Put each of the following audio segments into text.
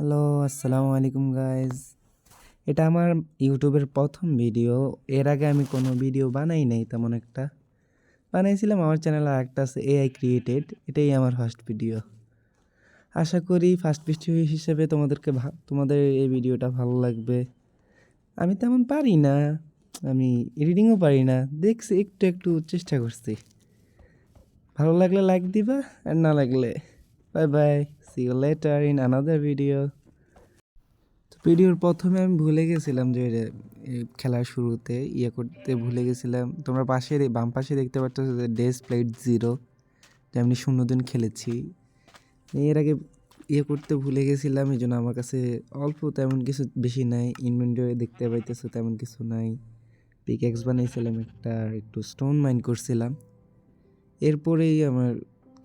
Hello, আসসালামু আলাইকুম guys. এটা আমার ইউটিউবের প্রথম ভিডিও। এর আগে আমি কোনো ভিডিও বানাই নাই তেমন একটা। বানাইছিলাম আমার চ্যানেলে আরেকটা আছে এআই ক্রিয়েটেড, এটাই আমার ফার্স্ট ভিডিও। আশা করি ফার্স্ট ভিডিও হিসেবে তোমাদের এই ভিডিওটা ভালো লাগবে। আমি তেমন পারি না, আমি এডিটিংও পারি না, দেখছি একটু একটু চেষ্টা করছি। ভালো লাগলে লাইক দিবা, আর না লাগলে bye bye, see you later in another video. ভিডিওর প্রথমে আমি ভুলে গেছিলাম যে খেলার শুরুতে করতে ভুলে গেছিলাম। তোমরা বাম পাশে দেখতে পাচ্ছ যে ডেস প্লেড 0, যেমনি 0 দিন খেলেছি। এর আগে করতে ভুলে গেছিলাম, এই জন্য আমার কাছে অল্প তেমন কিছু বেশি নাই। ইনভেন্টরি দেখতে পাইতেছো তেমন কিছু নাই। পিকএক্স বানাইছিলাম একটা, আর একটু স্টোন মাইন করছিলাম। এরপরেই আমার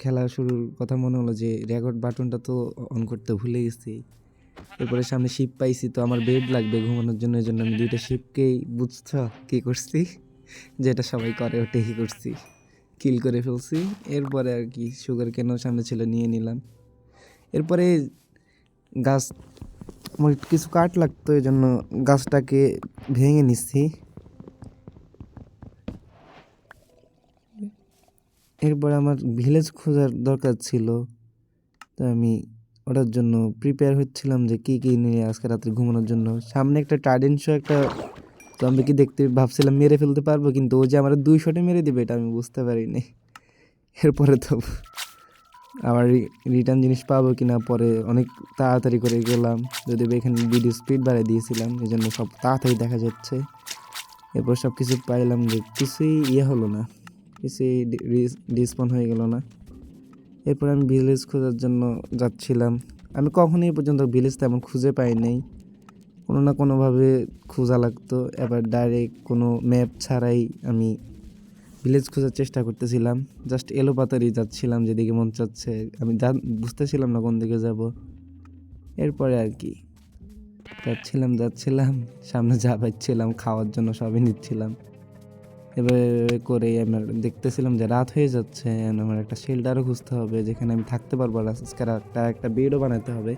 খেলা শুরুর কথা মনে হলো যে রেকর্ড বাটনটা তো অন করতে ভুলে গেছি। এরপরে সামনে শিপ পাইছি, তো আমার বেড লাগবে ঘুমানোর জন্য, এই জন্য আমি 2টা শিপকেই বুঝছ কী করছি, যেটা সবাই করে ওটাই করছি, কিল করে ফেলছি। এরপরে আর কি সুগার কেন সামনে ছিল নিয়ে নিলাম। এরপরে গাছ, আমার কিছু কাঠ লাগতো, এই জন্য গাছটাকে ভেঙে নিচ্ছি। এরপরে আমার ভিলেজ খোঁজার দরকার ছিল, তো আমি ওটার জন্য প্রিপেয়ার হচ্ছিলাম যে কী কী নিয়ে আজকে রাত্রে ঘুমানোর জন্য। সামনে একটা টার্ডেন শো, একটা জম্বিকে দেখতে ভাবছিলাম মেরে ফেলতে পারবো, কিন্তু ও যে আমার 2 শটে মেরে দিবে এটা আমি বুঝতে পারিনি। এরপরে তো আবার রিটার্ন জিনিস পাবো কিনা, পরে অনেক তাড়াতাড়ি করে গেলাম, যদি এখানে ভিডিও স্পিড বাড়িয়ে দিয়েছিলাম, এই জন্য সব তাড়াতাড়ি দেখা যাচ্ছে। এরপর সব কিছু পাইলাম যে কিছুই হলো না, কিছুই ডিসপন হয়ে গেল না। এরপর আমি ভিলেজ খোঁজার জন্য যাচ্ছিলাম। আমি কখনোই পর্যন্ত ভিলেজ তেমন খুঁজে পাই নাই, কোনো না কোনোভাবে খোঁজা লাগতো। এবার ডাইরেক্ট কোনো ম্যাপ ছাড়াই আমি ভিলেজ খোঁজার চেষ্টা করতেছিলাম। জাস্ট এলোপাতাড়ি যাচ্ছিলাম যেদিকে মন চাচ্ছে, আমি বুঝতেছিলাম না কোন দিকে যাব। এরপরে আর কি যাচ্ছিলাম, সামনে যা পাচ্ছিলাম খাওয়ার জন্য সবই নিচ্ছিলাম। এভাবে করে আমার দেখতেছিলাম যে রাত হয়ে যাচ্ছে, আমার একটা শেল্টারও খুঁজতে হবে যেখানে আমি থাকতে পারবো। আর আজকের একটা বেডও বানাতে হবে।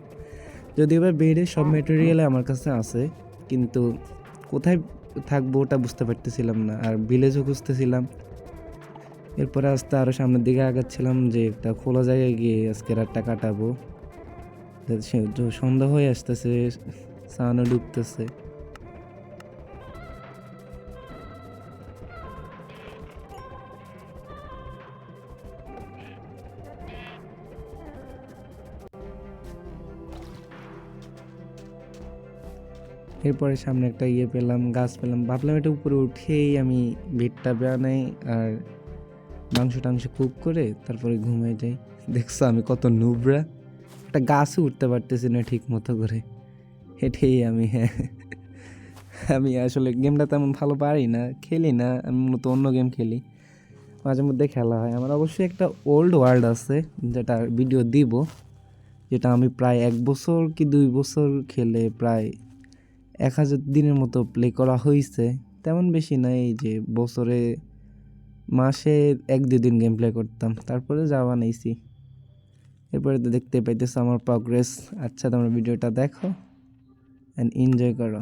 যদিও বা বেডের সব ম্যাটেরিয়াল আমার কাছে আছে, কিন্তু কোথায় থাকবো ওটা বুঝতে পারতেছিলাম না, আর ভিলেজও খুঁজতেছিলাম। এরপরে আস্তে আরও সামনের দিকে আগাচ্ছিলাম যে একটা খোলা জায়গায় গিয়ে আজকে রাতটা কাটাবো। সন্ধ্যা হয়ে আসতেছে, সানও ডুবতেছে। এরপরে সামনে একটা পেলাম, গাছ পেলাম, ভাবলাম এটা উপরে উঠেই আমি বেডটা বানাই আর মাংস টাংস কুক করে তারপরে ঘুমিয়ে যাই। দেখছো আমি কত নুবরা, একটা গাছও উঠতে পারতেছি না ঠিক মতো করে। এটাই আমি, হ্যাঁ, আমি আসলে গেমটা তেমন ভালো পারি না, খেলি না। আমি মূলত অন্য গেম খেলি, মাঝে মধ্যে খেলা হয়। আমার অবশ্যই একটা ওল্ড ওয়ার্ল্ড আছে যেটা ভিডিও দিব, যেটা আমি প্রায় 1 বছর কি 2 বছর খেলে প্রায় 1000 দিনের মতো প্লে করা হয়েছে। তেমন বেশি না, এই যে বছরে মাসে 1-2 দিন গেম প্লে করতাম, তারপরে যা বানাইছি। এরপরে তো দেখতে পাইতেছো আমার প্রগ্রেস। আচ্ছা, তোমরা ভিডিওটা দেখো অ্যান্ড এনজয় করো।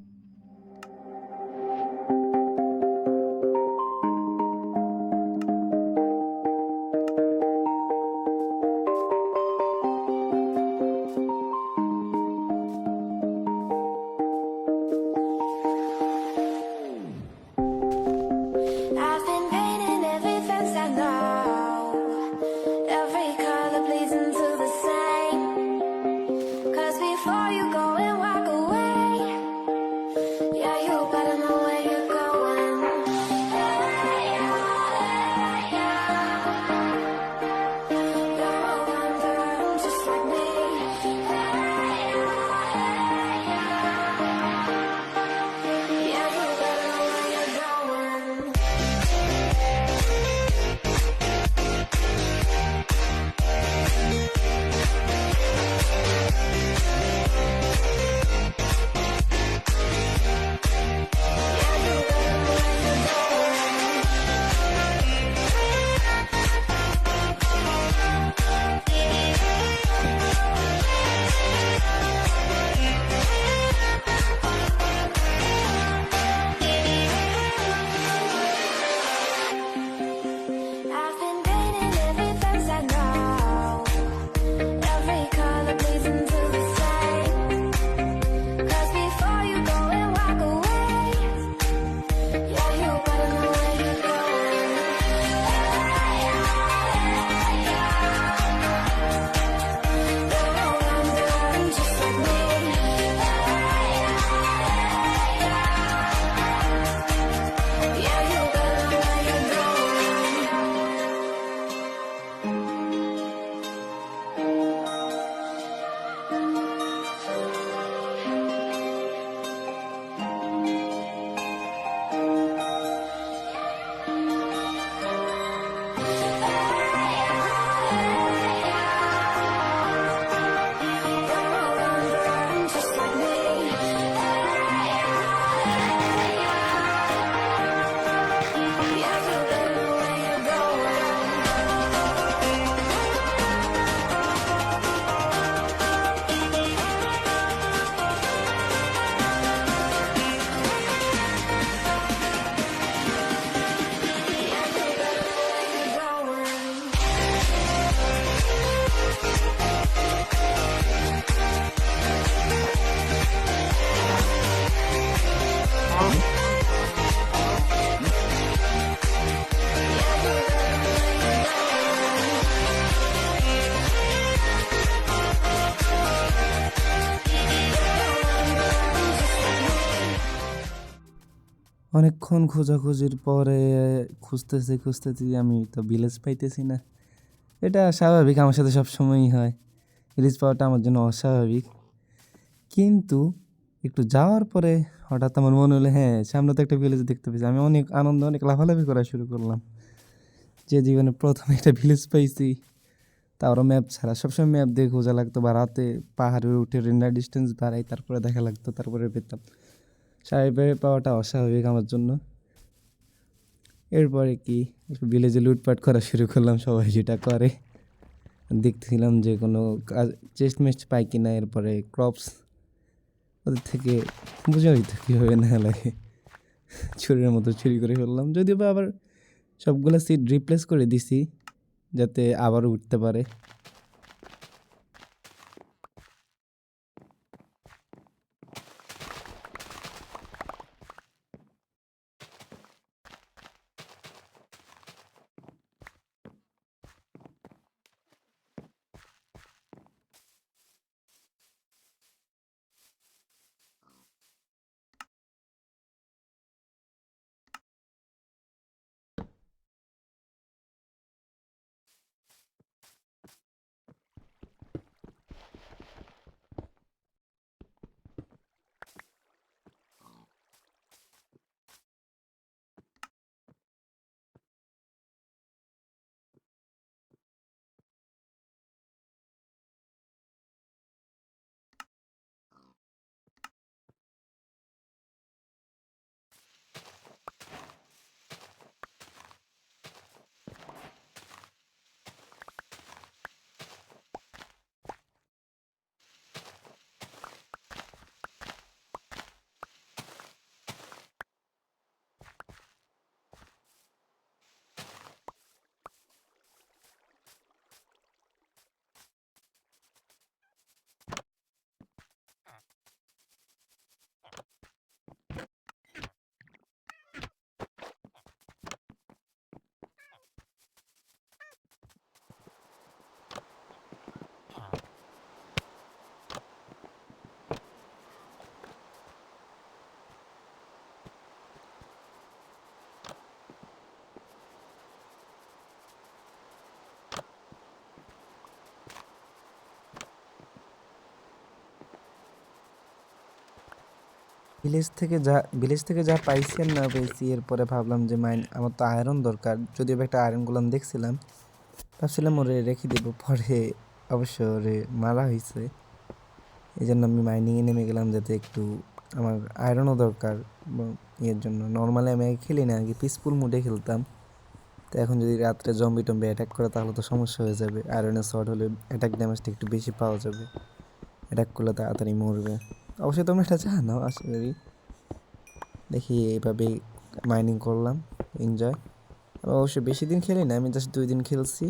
I've been painting every fence I know, every color pleasing to the same. 'Cause before you go and walk away, অনেকক্ষণ খোঁজাখুঁজির পরে খুঁজতেছি আমি তো ভিলেজ পাইতেছি না। এটা স্বাভাবিক, আমার সাথে সবসময়ই হয়। ভিলেজ পাওয়াটা আমার জন্য অস্বাভাবিক। কিন্তু একটু যাওয়ার পরে হঠাৎ আমার মনে হলো, হ্যাঁ সামনে তো একটা ভিলেজ দেখতে পেয়েছি। আমি অনেক আনন্দ, অনেক লাফালাফি করা শুরু করলাম যে জীবনে প্রথম একটা ভিলেজ পাইছি, তারও ম্যাপ ছাড়া। সবসময় ম্যাপ দিয়ে খোঁজা লাগতো, বা রাতে পাহাড়ে উঠে রেন্ডার ডিস্টেন্স বাড়াই তারপরে দেখা লাগতো, তারপরে পেতাম। স্বাভাবিকভাবে পাওয়াটা অস্বাভাবিক আমার জন্য। এরপরে কি ভিলেজে লুটপাট করা শুরু করলাম, সবাই যেটা করে। দেখতেছিলাম যে কোনো কাজ চেস্ট মেস্ট পাই কিনা, এরপরে ক্রপস ওদের থেকে বোঝাই তো কীভাবে না লাগে, ছুরির মতো চুরি করে ফেললাম। যদিও বা আবার সবগুলো সিট রিপ্লেস করে দিছি যাতে আবারও উঠতে পারে। ভিলেজ থেকে যা পাইছি আর না পেয়েছি, এরপরে ভাবলাম যে আমার তো আয়রন দরকার। যদিও বা একটা আয়রন গোলাম দেখছিলাম, ভাবছিলাম ওরে রেখে দেবো, পরে অবশ্য ওরে মারা হয়েছে। এই জন্য আমি মাইনিংয়ে নেমে গেলাম, যাতে একটু আমার আয়রনও দরকার ইয়ের জন্য। নর্মালি আমি আগে খেলি না, আগে পিসফুল মুডে খেলতাম। তো এখন যদি রাত্রে জম্বি টম্বি অ্যাটাক করে তাহলে তো সমস্যা হয়ে যাবে। আয়রনের শর্ট হলে অ্যাটাক ড্যামেজটা একটু বেশি পাওয়া যাবে, অ্যাটাক করলে তাড়াতাড়ি মরবে। অবশ্যই তোমরা এটা জানো আশা করি। দেখি এইভাবেই মাইনিং করলাম, এনজয়। অবশ্যই বেশি দিন খেলি না, আমি জাস্ট 2 দিন খেলছি।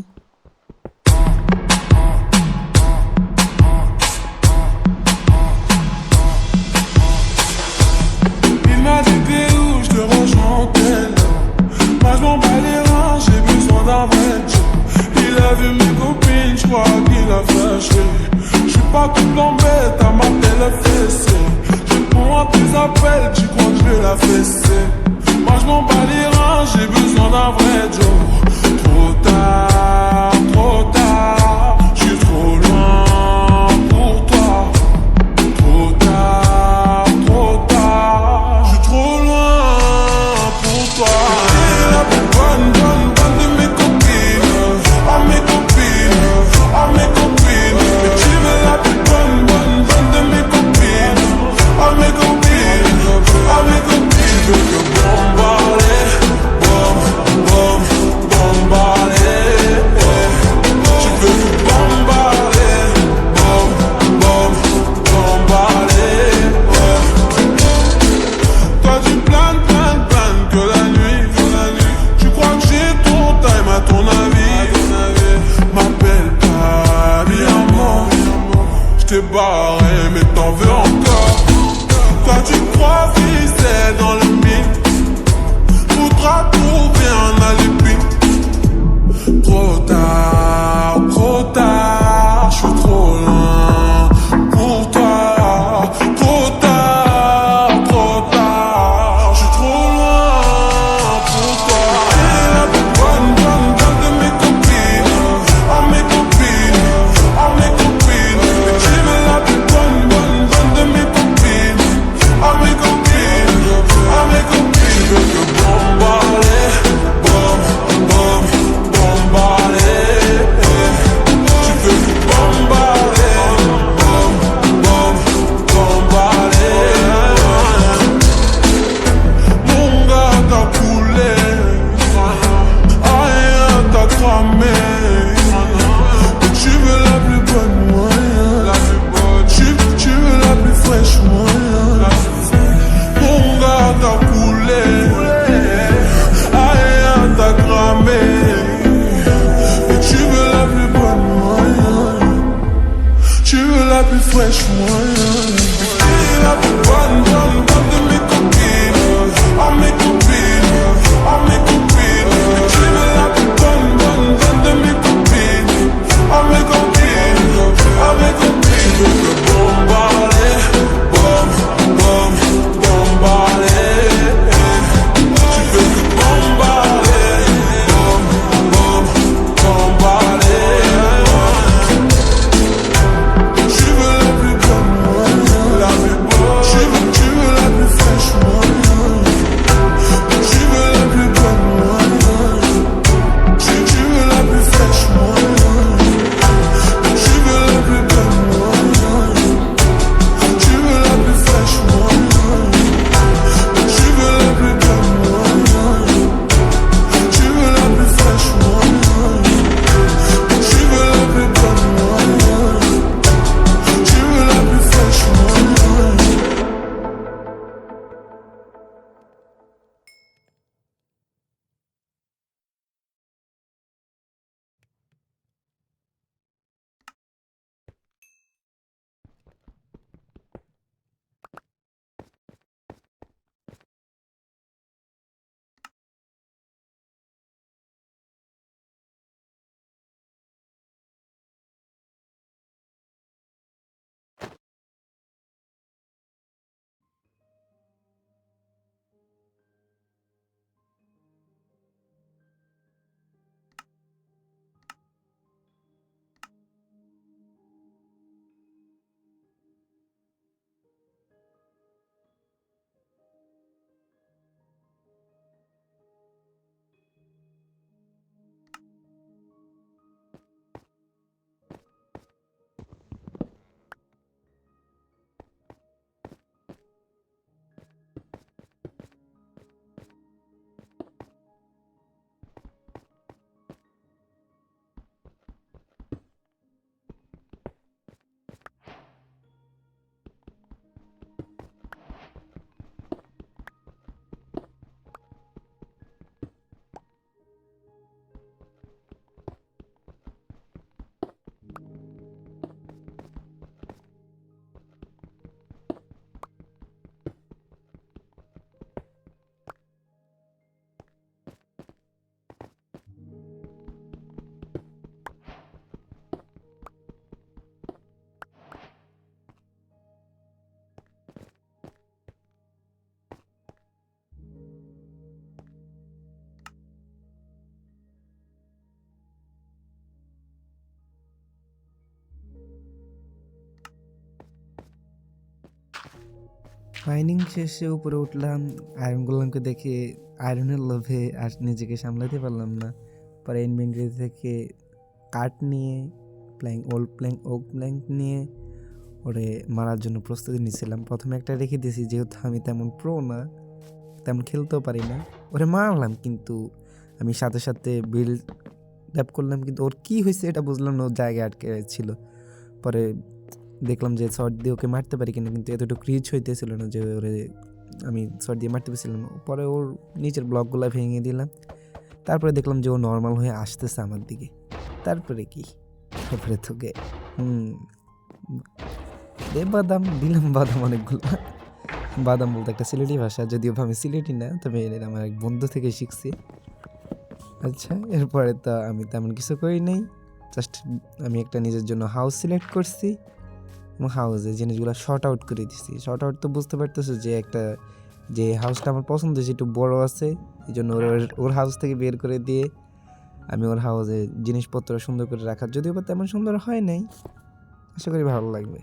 Il m'a dit t'es où, je te rejoins en tel. Moi je m'en bats les reins, j'ai besoin d'un vrai job. Il a vu mes copines, je crois qu'il a flashé. Je suis pas tout bête, à ma telle fessée. Je réponds à tes appels, tu crois que je vais la fesser. Moi je m'en bats les reins, j'ai besoin d'un vrai job. Trop tard, je suis trop loin pour toi. Trop tard, je suis trop loin pour toi. T'es la plus bonne de mes copines. À mes copines, à mes copines. Mais tu es la plus bonne de mes copines. À mes copines, à mes copines. Tu veux que bombarder, bombarder. Tu veux que bombarder, bombarder. Toi tu planes que la nuit. Tu crois que j'ai ton time à ton avis. M'appelle pas amour. J't'ai barré mais t'en veux encore. Toi tu crois viser dans le mythe. Faudra trouver un alibi. Trop tard, je suis trop loin pour toi. Trop tard, je suis trop loin la plus bonne, bonne, bonne de mes copines. Oh mes copines, oh mes copines. Tu es la plus bonne, bonne, bonne de mes copines. Oh mes copines, oh mes copines. Tu veux me bombarder, bom, bom, bombarder. Tu veux me bombarder, bom, bom, bombarder. Tu veux la plus bonne, la plus bonne. Tu veux la plus fraîche, moi. Tu veux la plus bonne, moi. Tu veux la plus fraîche, moi. Tu veux la plus bonne, moi. Tu veux la plus fraîche, moi. Tu veux la plus bonne, moi. Tu veux la plus fraîche, moi. Tu veux la plus bonne, moi. Tu veux la plus fraîche, moi. Mining শেষে উপরে উঠলাম, iron গোলামকে দেখে আয়রনের লোভে আর নিজেকে সামলাতে পারলাম না। পরে ইনভেন্টরি থেকে কাঠ নিয়ে ওক প্ল্যাঙ্ক নিয়ে ওরে মারার জন্য প্রস্তুতি নিচ্ছিলাম। প্রথমে একটা রেখে দিয়েছি, যেহেতু আমি তেমন প্রো না, তেমন খেলতেও পারি না। ওরে মারলাম, কিন্তু আমি সাথে সাথে বিল্ড আপ করলাম, কিন্তু ওর কী হয়েছে এটা বুঝলাম না, ওর জায়গায় আটকে ছিল। পরে দেখলাম যে শর্ট দিয়ে ওকে মারতে পারি কিনা, কিন্তু এতটুকু রিচ হইতেছিল না যে ওরে আমি শর্ট দিয়ে মারতে পারছিলাম না। পরে ওর নিচের ব্লকগুলো ভেঙে দিলাম। তারপরে দেখলাম যে ও নর্মাল হয়ে আসতেছে আমার দিকে। তারপরে তোকে বাদাম দিলাম, বাদাম অনেকগুলো। বাদাম বলতে একটা সিলেটি ভাষা, যদিও আমি সিলেটি না, তবে এটা আমার এক বন্ধু থেকে শিখছি। আচ্ছা, এরপরে তো আমি তেমন কিছু করি নাই, জাস্ট আমি একটা নিজের জন্য হাউস সিলেক্ট করছি এবং হাউসে জিনিসগুলো শর্ট আউট করে দিছি। শর্ট আউট তো বুঝতে পারতেছো যে হাউসটা আমার পছন্দ হয়েছে, একটু বড় আছে, এই জন্য ওর হাউস থেকে বের করে দিয়ে আমি ওর হাউসে জিনিসপত্র সুন্দর করে রাখার, যদিও বা তেমন সুন্দর হয় নাই, আশা করি ভালো লাগবে।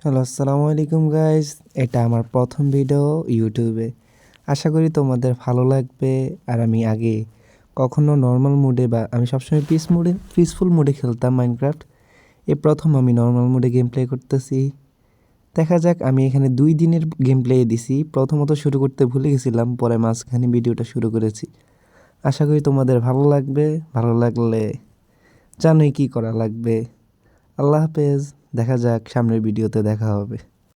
হ্যালো, আসসালামু আলাইকুম গাইস। এটা আমার প্রথম ভিডিও ইউটিউবে। আশা করি তোমাদের ভালো লাগবে। আর আমি আগে কখনো নর্মাল মোডে বা আমি সবসময় পিসফুল মোডে খেলতাম মাইনক্রাফট। এই প্রথম আমি নর্মাল মোডে গেম প্লে করতেছি। দেখা যাক, আমি এখানে 2 দিনের গেম প্লে দিছি। প্রথমত শুরু করতে ভুলে গেছিলাম, পরে মাঝখানে ভিডিওটা শুরু করেছি। আশা করি তোমাদের ভালো লাগবে। ভালো লাগলে জানোই কি করা লাগবে। আল্লাহ হাফেজ। দেখা যাক, সামনের ভিডিওতে দেখা হবে।